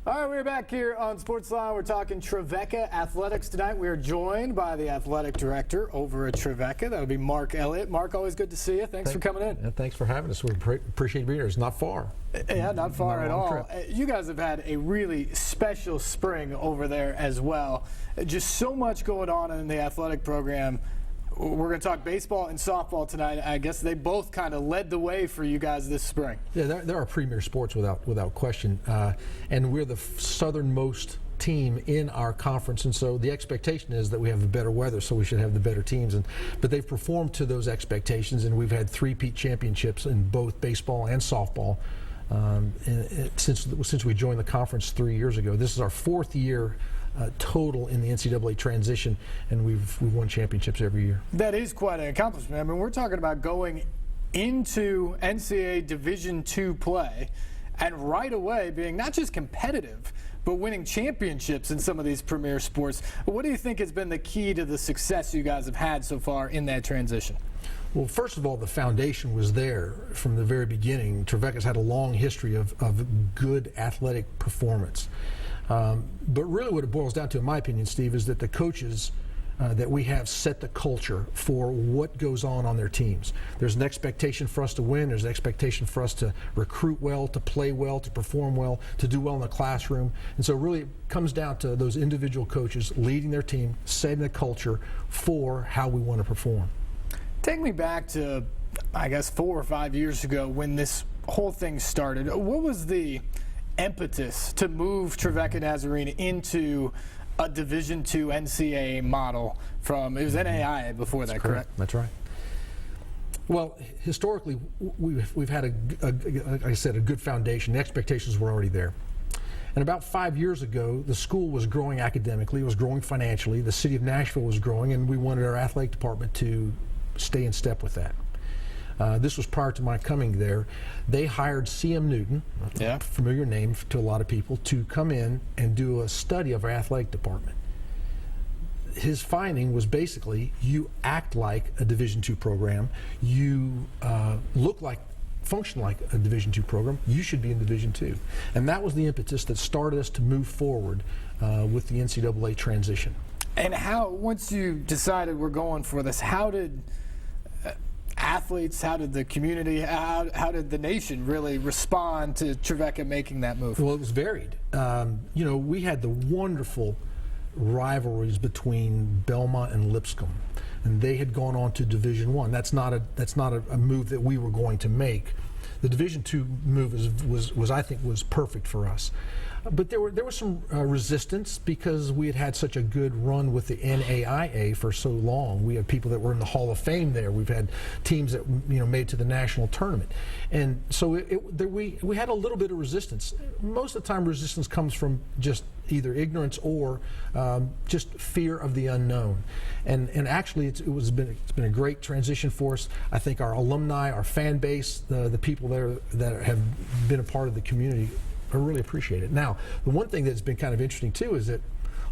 All right, we're back here on SportsLine. We're talking Trevecca athletics tonight. We are joined by the athletic director over at Trevecca. That would be Mark Elliott. Mark, always good to see you. Thanks for coming in. Yeah, thanks for having us. We appreciate being here. It's not far. Yeah, not far at all. You guys have had a really special spring over there as well. Just so much going on in the athletic program. We're going to talk baseball and softball tonight. I guess they both kind of led the way for you guys this spring. Yeah, they're our premier sports without question. And we're the southernmost team in our conference, and so the expectation is that we have the better weather, so we should have the better teams. But they've performed to those expectations, and we've had three-peat championships in both baseball and softball since we joined the conference 3 years ago. This is our fourth year total in the NCAA transition, and we've won championships every year. That is quite an accomplishment. I mean, we're talking about going into NCAA Division II play and right away being not just competitive, but winning championships in some of these premier sports. What do you think has been the key to the success you guys have had so far in that transition? Well, first of all, the foundation was there from the very beginning. Trevecca's had a long history of good athletic performance. But really what it boils down to, in my opinion, Steve, is that the coaches that we have set the culture for what goes on their teams. There's an expectation for us to win. There's an expectation for us to recruit well, to play well, to perform well, to do well in the classroom. And so really it comes down to those individual coaches leading their team, setting the culture for how we want to perform. Take me back to, I guess, 4 or 5 years ago when this whole thing started. What was the impetus to move Trevecca Nazarene into a Division II NCAA model from, it was NAIA before that, correct? That's right. Well, historically, we've had, like I said, a good foundation. The expectations were already there. And about 5 years ago, the school was growing academically, it was growing financially, the city of Nashville was growing, and we wanted our athletic department to stay in step with that. This was prior to my coming there. They hired C.M. Newton, a familiar name to a lot of people, to come in and do a study of our athletic department. His finding was basically, you act like a Division II program, you look like, function like a Division II program, you should be in Division II. And that was the impetus that started us to move forward with the NCAA transition. And how, once you decided we're going for this, how did athletes, how did the community, how did the nation really respond to Trevecca making that move? Well, it was varied. You know, we had the wonderful rivalries between Belmont and Lipscomb, and they had gone on to Division I. That's not a move that we were going to make. The Division II move was I think was perfect for us. But there was some resistance because we had such a good run with the NAIA for so long. We had people that were in the Hall of Fame there. We've had teams that made to the national tournament, and so we had a little bit of resistance. Most of the time, resistance comes from just either ignorance or just fear of the unknown. And actually, it's been a great transition for us. I think our alumni, our fan base, the people there that have been a part of the community, I really appreciate it. Now, the one thing that's been kind of interesting too is that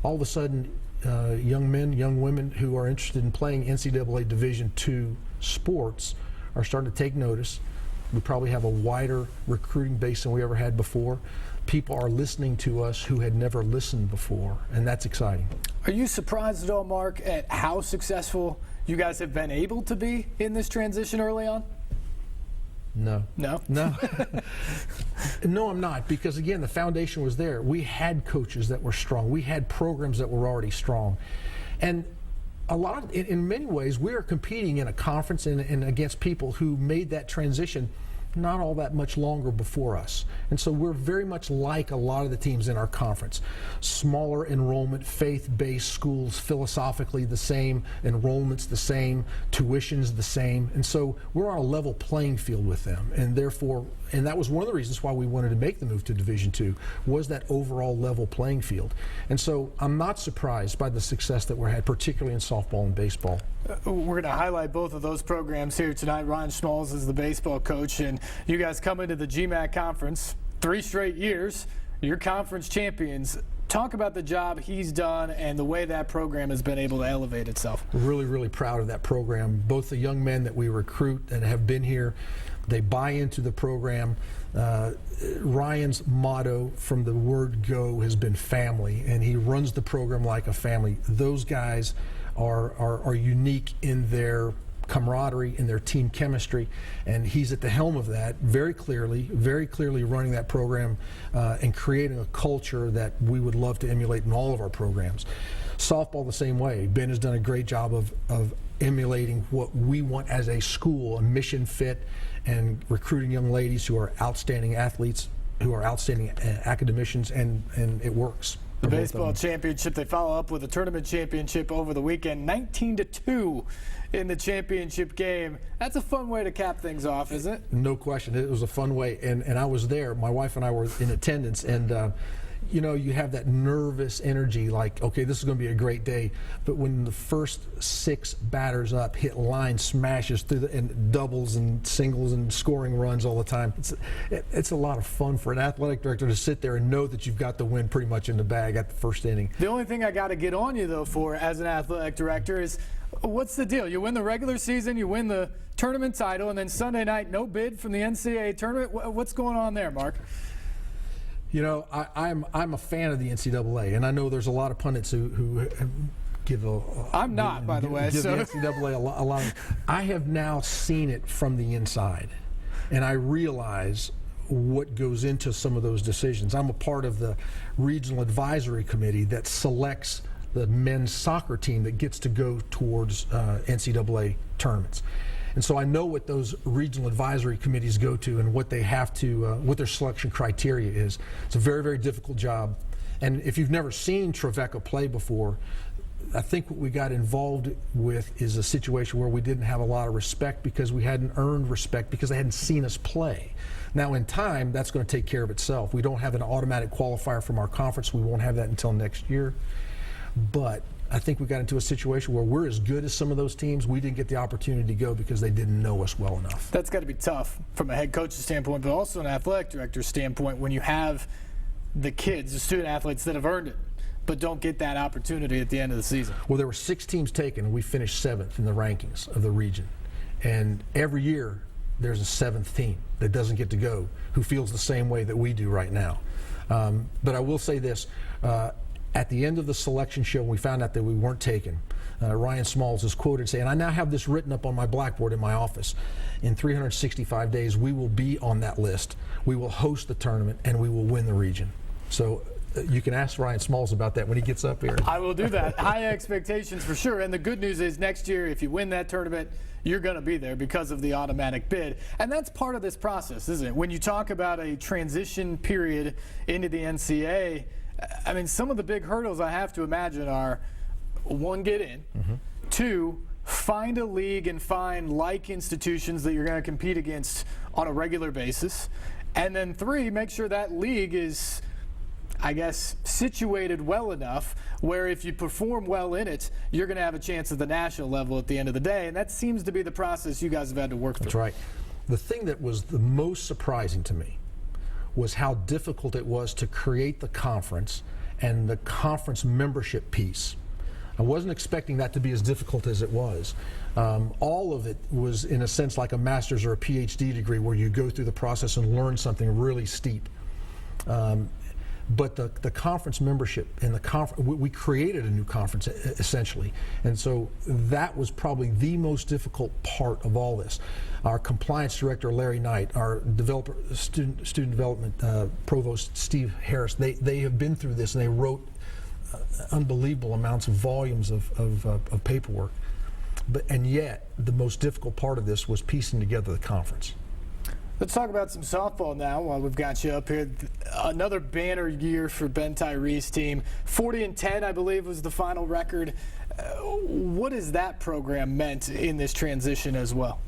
all of a sudden young men, young women who are interested in playing NCAA Division II sports are starting to take notice. We probably have a wider recruiting base than we ever had before. People are listening to us who had never listened before, and that's exciting. Are you surprised at all, Mark, at how successful you guys have been able to be in this transition early on? No. No? No. No, I'm not, because again, the foundation was there. We had coaches that were strong. We had programs that were already strong. And in many ways, we are competing in a conference and against people who made that transition not all that much longer before us. And so we're very much like a lot of the teams in our conference. Smaller enrollment, faith-based schools, philosophically the same, enrollment's the same, tuition's the same. And so we're on a level playing field with them. And therefore, and that was one of the reasons why we wanted to make the move to Division II, was that overall level playing field. And so I'm not surprised by the success that we had, particularly in softball and baseball. We're going to highlight both of those programs here tonight. Ryan Schmalz is the baseball coach, and you guys come into the GMAC conference 3 straight years. You're conference champions. Talk about the job he's done and the way that program has been able to elevate itself. Really, really proud of that program. Both the young men that we recruit and have been here, they buy into the program. Ryan's motto from the word go has been family, and he runs the program like a family. Those guys are unique in their camaraderie, in their team chemistry, and he's at the helm of that very clearly running that program and creating a culture that we would love to emulate in all of our programs. Softball the same way. Ben has done a great job of emulating what we want as a school, a mission fit, and recruiting young ladies who are outstanding athletes, who are outstanding academicians, and it works. The baseball championship, they follow up with a tournament championship over the weekend, 19-2 in the championship game. That's a fun way to cap things off, isn't it? No question. It was a fun way, and I was there. My wife and I were in attendance, and you know, you have that nervous energy like, okay, this is going to be a great day. But when the first 6 batters up hit line smashes through and doubles and singles and scoring runs all the time, it's a lot of fun for an athletic director to sit there and know that you've got the win pretty much in the bag at the first inning. The only thing I got to get on you, though, for as an athletic director is, what's the deal? You win the regular season, you win the tournament title, and then Sunday night, no bid from the NCAA tournament. What's going on there, Mark? You know, I'm a fan of the NCAA, and I know there's a lot of pundits who give a. I'm not, by the way. Give so. the NCAA a lot. I have now seen it from the inside, and I realize what goes into some of those decisions. I'm a part of the regional advisory committee that selects the men's soccer team that gets to go towards NCAA tournaments. And so I know what those regional advisory committees go to and what they have to, what their selection criteria is. It's a very, very difficult job. And if you've never seen Trevecca play before, I think what we got involved with is a situation where we didn't have a lot of respect because we hadn't earned respect because they hadn't seen us play. Now in time, that's going to take care of itself. We don't have an automatic qualifier from our conference. We won't have that until next year. But I think we got into a situation where we're as good as some of those teams. We didn't get the opportunity to go because they didn't know us well enough. That's got to be tough from a head coach's standpoint, but also an athletic director's standpoint when you have the kids, the student athletes that have earned it, but don't get that opportunity at the end of the season. Well, there were 6 teams taken, and we finished 7th in the rankings of the region. And every year there's a 7th team that doesn't get to go who feels the same way that we do right now. But I will say this. At the end of the selection show, when we found out that we weren't taken, Ryan Smalls is quoted saying, "I now have this written up on my blackboard in my office. In 365 days, we will be on that list. We will host the tournament, and we will win the region." So you can ask Ryan Smalls about that when he gets up here. I will do that. High expectations for sure. And the good news is next year, if you win that tournament, you're going to be there because of the automatic bid. And that's part of this process, isn't it? When you talk about a transition period into the NCAA, I mean, some of the big hurdles I have to imagine are, 1, get in, 2, find a league and find like institutions that you're going to compete against on a regular basis, and then 3, make sure that league is, I guess, situated well enough where if you perform well in it, you're going to have a chance at the national level at the end of the day, and that seems to be the process you guys have had to work through. That's right. The thing that was the most surprising to me was how difficult it was to create the conference and the conference membership piece. I wasn't expecting that to be as difficult as it was. All of it was, in a sense, like a master's or a PhD degree where you go through the process and learn something really steep. But the conference membership and we created a new conference essentially, and so that was probably the most difficult part of all this. Our compliance director Larry Knight, our student development provost Steve Harris, they have been through this and they wrote unbelievable amounts of volumes of paperwork. And yet the most difficult part of this was piecing together the conference. Let's talk about some softball now while we've got you up here. Another banner year for Ben Tyree's team. 40-10, I believe, was the final record. What has that program meant in this transition as well?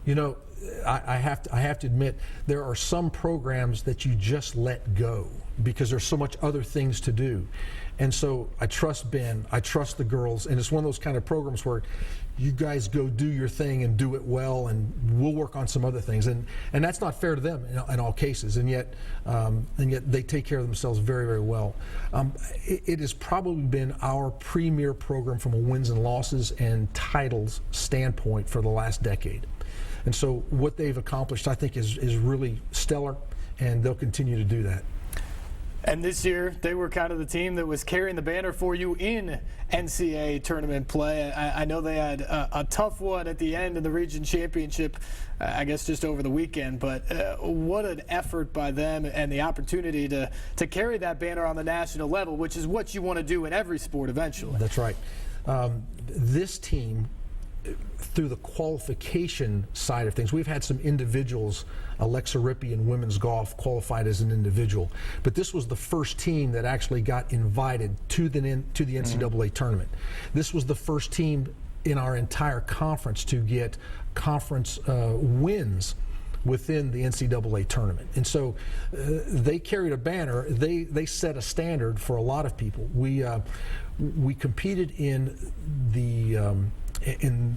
You know, I have to admit, there are some programs that you just let go because there's so much other things to do. And so I trust Ben, I trust the girls, and it's one of those kind of programs where you guys go do your thing and do it well, and we'll work on some other things. And that's not fair to them in all cases, and yet they take care of themselves very, very well. It has probably been our premier program from a wins and losses and titles standpoint for the last decade. And so what they've accomplished, I think, is really stellar, and they'll continue to do that. And this year, they were kind of the team that was carrying the banner for you in NCAA tournament play. I know they had a tough one at the end in the region championship, I guess just over the weekend, but what an effort by them and the opportunity to carry that banner on the national level, which is what you want to do in every sport eventually. That's right. This team, through the qualification side of things, we've had some individuals. Alexa Rippey in women's golf qualified as an individual, but this was the first team that actually got invited to the NCAA tournament. This was the first team in our entire conference to get conference wins within the NCAA tournament. And so they carried a banner. They set a standard for a lot of people. We competed in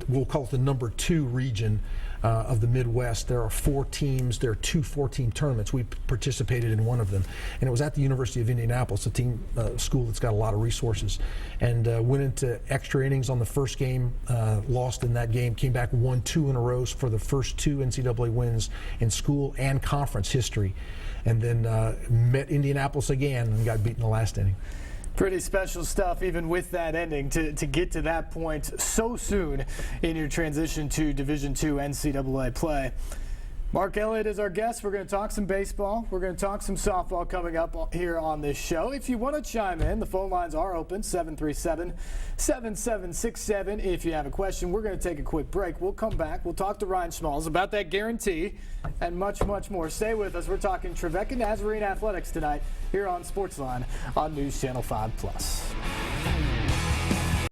we'll call it the number 2 region of the Midwest. There are 4 teams. There are 2 4-team tournaments. We participated in one of them, and it was at the University of Indianapolis, a school that's got a lot of resources, and went into extra innings on the first game, lost in that game, came back, won 2 in a row for the first 2 NCAA wins in school and conference history, and then met Indianapolis again and got beat in the last inning. Pretty special stuff, even with that ending, to get to that point so soon in your transition to Division II NCAA play. Mark Elliott is our guest. We're going to talk some baseball. We're going to talk some softball coming up here on this show. If you want to chime in, the phone lines are open, 737-7767. If you have a question, we're going to take a quick break. We'll come back. We'll talk to Ryan Schmalz about that guarantee and much, much more. Stay with us. We're talking Trevecca Nazarene Athletics tonight here on SportsLine on News Channel 5+.